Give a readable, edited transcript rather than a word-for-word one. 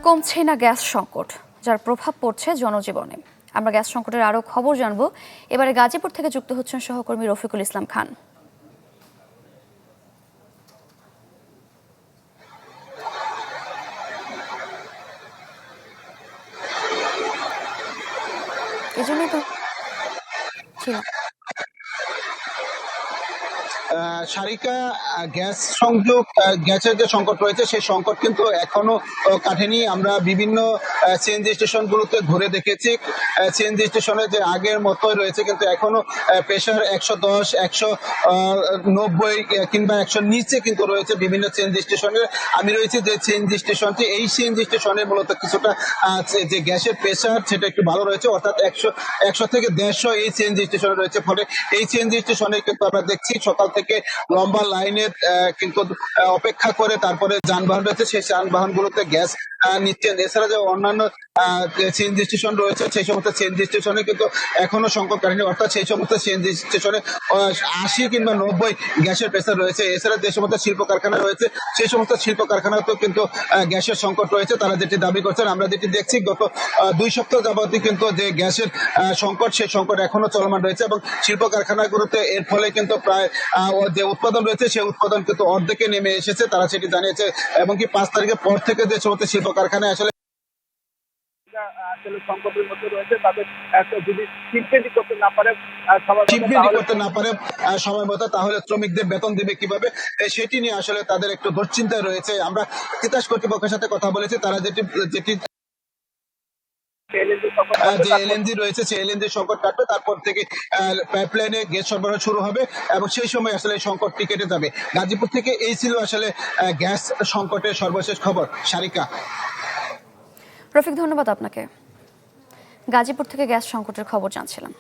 কমছে না গ্যাস সংকট, যার প্রভাব পড়ছে জনজীবনে। আমরা গ্যাস সংকটের আরো খবর জানবো। এবারে গাজীপুর থেকে যুক্ত হচ্ছেন সহকর্মী রফিকুল ইসলাম খান। এজন্যই তো ছিল সারিকা, গ্যাস সংযোগ, গ্যাসের যে সংকট রয়েছে সেই সংকট কিন্তু এখনো কাটেনি। আমরা বিভিন্ন সিএনজি স্টেশনগুলোতে ঘুরে দেখেছি, সিএনজি স্টেশনে যে আগের মতোই রয়েছে, কিন্তু এখনো প্রেশার 110, 190 কিংবা 100 নিচে কিন্তু রয়েছে বিভিন্ন সিএনজি স্টেশনে। আমি রয়েছি যে সিএনজি স্টেশনটি, এই সিএনজি স্টেশনে মূলত কিছুটা যে গ্যাসের প্রেশার সেটা একটু ভালো রয়েছে, অর্থাৎ 100 থেকে 150 এই সিএনজি স্টেশনে রয়েছে। ফলে এই সিএনজি স্টেশনে কিন্তু আমরা দেখছি সকাল থেকে লম্বা লাইনে কিন্তু অপেক্ষা করে তারপরে যানবাহন রয়েছে, সেই যানবাহনগুলোতে গ্যাস নিচ্ছেন। এছাড়া যে অন্যান্য সিএনজি স্টেশন রয়েছে সেই সমস্ত সিএনজি স্টেশনে কিন্তু এখনো সংকট কাটেনি, অর্থাৎ সেই সমস্ত সিএনজি স্টেশনে 80 কিংবা 90 গ্যাসের প্রেসার রয়েছে। এছাড়া যে সমস্ত শিল্প কারখানা রয়েছে সেই সমস্ত শিল্প কারখানাতেও কিন্তু গ্যাসের সংকট রয়েছে। তারা যেটি দাবি করছেন, আমরা যেটি দেখছি গত 2 সপ্তাহ যাবতই কিন্তু যে গ্যাসের সংকট, সেই সংকট এখনো চলমান রয়েছে এবং শিল্প কারখানাগুলোতে এর ফলে কিন্তু প্রায় যে উৎপাদন রয়েছে সেই উৎপাদন কিন্তু অর্ধেকে নেমে এসেছে, তারা সেটি জানিয়েছে। এবং কি 5 তারিখের পর থেকে যে সমস্ত শিল্প কারখানায় আসলে সংকটের মধ্যে রয়েছে, তাদের যদি চিপমেন্ট করতে না পারে সময় মতো, তাহলে শ্রমিকদের বেতন দিবে কিভাবে, সেটি নিয়ে আসলে তাদের একটু দুশ্চিন্তায় রয়েছে। আমরা তিতাস কর্তৃপক্ষের সাথে কথা বলেছি, তারা যেটি যে এলএনজি রয়েছে সেই এলএনজি সংকট কাটবে, তারপর থেকে পাইপলাইনে গ্যাস সরবরাহ শুরু হবে এবং সেই সময় আসলে সংকটটি কেটে যাবে। গাজীপুর থেকে এই ছিল আসলে গ্যাস সংকটের সর্বশেষ খবর। সারিকা। রফিক, ধন্যবাদ আপনাকে। গাজীপুর থেকে গ্যাস সংকটের খবর জানছিলাম।